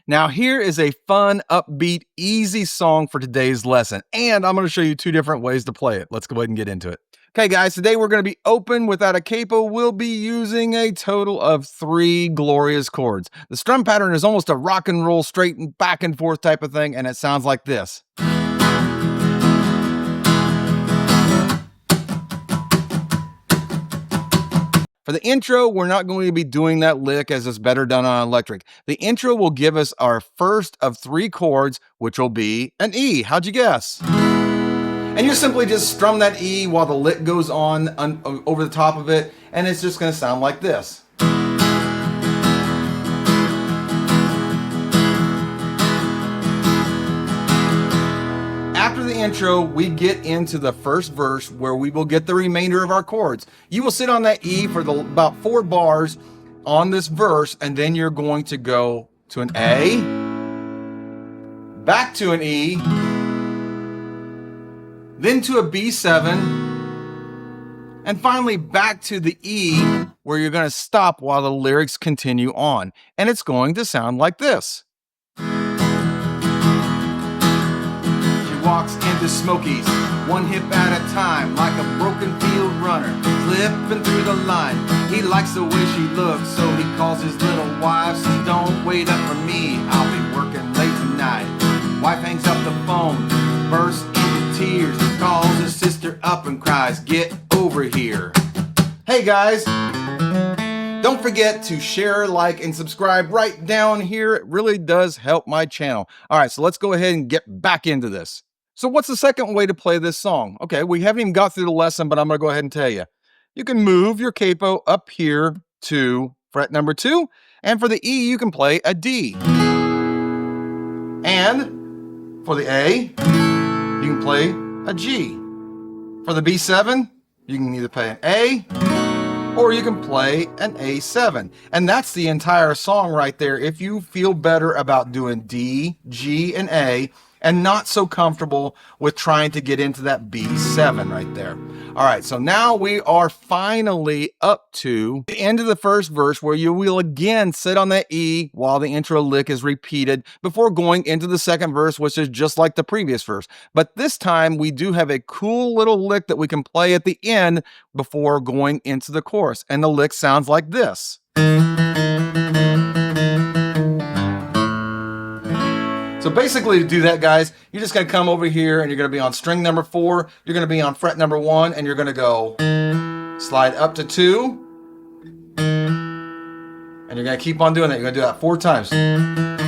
Now here is a fun, upbeat, easy song for today's lesson, and I'm going to show you two different ways to play it. Let's go ahead and get into it. Okay guys, today we're going to be open without a capo. We'll be using a total of 3 glorious chords. The strum pattern is almost a rock and roll straight and back and forth type of thing, and it sounds like this. For the intro, we're not going to be doing that lick as it's better done on electric. The intro will give us our first of 3 chords, which will be an E. How'd you guess? And you simply just strum that E while the lick goes on over the top of it, and it's just going to sound like this. After the intro, we get into the first verse where we will get the remainder of our chords. You will sit on that E for about 4 bars on this verse, and then you're going to go to an A, back to an E, then to a B7, and finally back to the E, where you're going to stop while the lyrics continue on. And it's going to sound like this. Walks into Smokies, one hip at a time, like a broken field runner, slipping through the line. He likes the way she looks, so he calls his little wife, says, "Don't wait up for me, I'll be working late tonight." Wife hangs up the phone, bursts into tears, calls his sister up and cries, "Get over here." Hey guys, don't forget to share, like, and subscribe right down here. It really does help my channel. All right, so let's go ahead and get back into this. So what's the second way to play this song? Okay, we haven't even got through the lesson, but I'm going to go ahead and tell you. You can move your capo up here to fret number 2, and for the E, you can play a D. And for the A, you can play a G. For the B7, you can either play an A, or you can play an A7. And that's the entire song right there. If you feel better about doing D, G, and A, and not so comfortable with trying to get into that B7 right there. All right, so now we are finally up to the end of the first verse, where you will again sit on that E while the intro lick is repeated before going into the second verse, which is just like the previous verse. But this time we do have a cool little lick that we can play at the end before going into the chorus. And the lick sounds like this. So basically, to do that, guys, you're just going to come over here and you're going to be on string number 4. You're going to be on fret number 1, and you're going to go slide up to 2. And you're going to keep on doing that. You're going to do that 4 times. And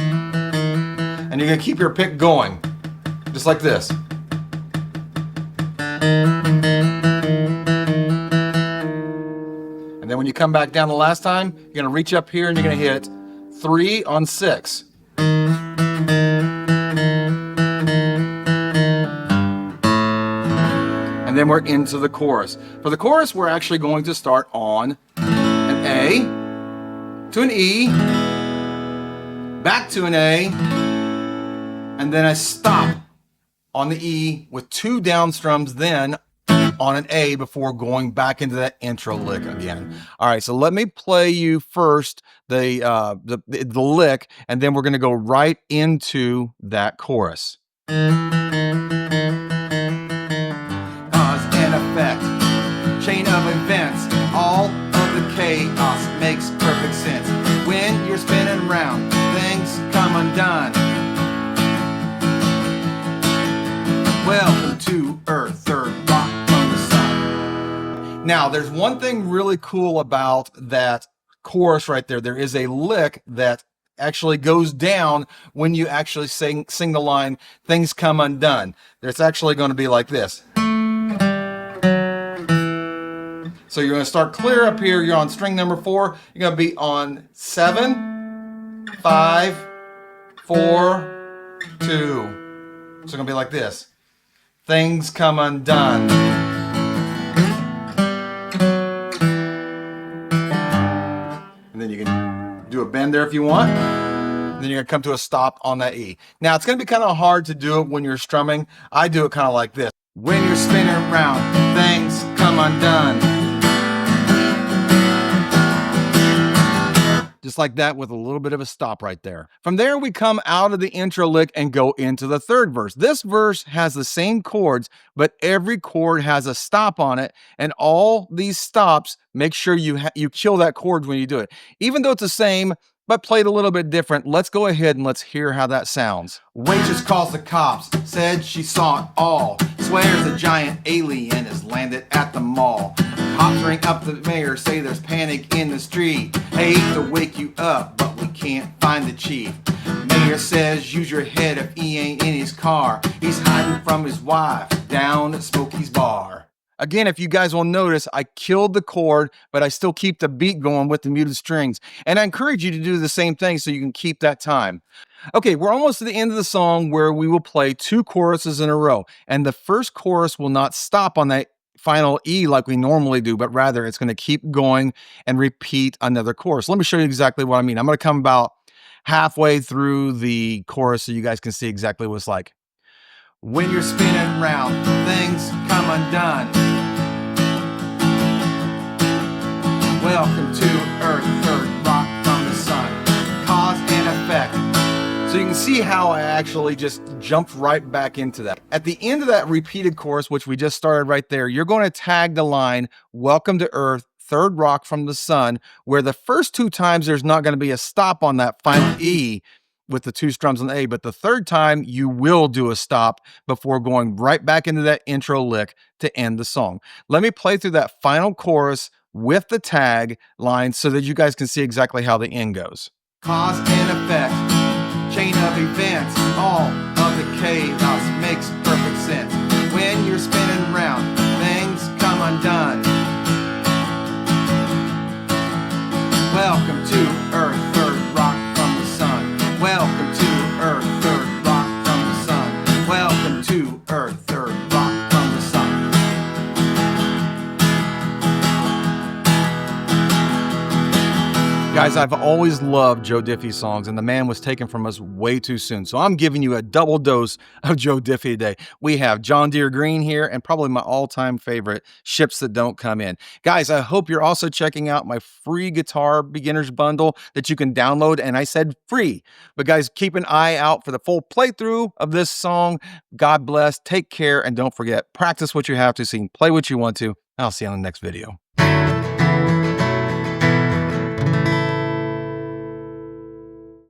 you're going to keep your pick going, just like this. And then when you come back down the last time, you're going to reach up here and you're going to hit 3 on 6. And then we're into the chorus. For the chorus, we're actually going to start on an A, to an E, back to an A, and then I stop on the E with 2 down strums, then on an A before going back into that intro lick again. All right, so let me play you first the lick, and then we're going to go right into that chorus. Effect, chain of events, all of the chaos makes perfect sense. When you're spinning round, things come undone. Welcome to Earth, third rock from the sun. Now, there's one thing really cool about that chorus right there. There is a lick that actually goes down when you actually sing the line, "Things come undone." It's actually going to be like this. So you're going to start clear up here. You're on string number 4. You're going to be on 7, 5, 4, 2. So it's going to be like this. Things come undone. And then you can do a bend there if you want. And then you're going to come to a stop on that E. Now, it's going to be kind of hard to do it when you're strumming. I do it kind of like this. When you're spinning around, things come undone. Just like that, with a little bit of a stop right there. From there, we come out of the intro lick and go into the third verse. This verse has the same chords, but every chord has a stop on it, and all these stops, make sure you kill that chord when you do it. Even though it's the same, but played a little bit different, let's go ahead and let's hear how that sounds. Waitress calls the cops, said she saw it all. Swears a giant alien has landed at the mall. Cops ring up the mayor, say there's panic in the street. Hate to wake you up, but we can't find the chief. Mayor says use your head if he ain't in his car. He's hiding from his wife down at Smokey's bar. Again, if you guys will notice, I killed the chord, but I still keep the beat going with the muted strings. And I encourage you to do the same thing so you can keep that time. Okay, we're almost to the end of the song where we will play 2 choruses in a row. And the first chorus will not stop on that final E like we normally do, but rather it's going to keep going and repeat another chorus. Let me show you exactly what I mean. I'm going to come about halfway through the chorus so you guys can see exactly what it's like. When you're spinning round, things come undone. Welcome to Earth, third rock from the sun. Cause and effect. So you can see how I actually just jumped right back into that. At the end of that repeated chorus, which we just started right there, you're going to tag the line, welcome to Earth, third rock from the sun, where the first 2 times there's not going to be a stop on that final E with the 2 strums on the A, but the third time you will do a stop before going right back into that intro lick to end the song. Let me play through that final chorus with the tag line so that you guys can see exactly how the end goes. Cause and effect, chain of events, all of the chaos makes perfect sense. When you're spinning round, things come undone. Welcome to Earth, third rock from the sun. Welcome to Earth, third rock from the sun. Welcome to Earth, third rock from the sun. Guys, I've always loved Joe Diffie songs, and the man was taken from us way too soon. So I'm giving you a double dose of Joe Diffie today. We have John Deere Green here, and probably my all-time favorite, Ships That Don't Come In. Guys, I hope you're also checking out my free guitar beginners bundle that you can download, and I said free. But guys, keep an eye out for the full playthrough of this song. God bless, take care, and don't forget, practice what you have to so you can play what you want to. I'll see you on the next video.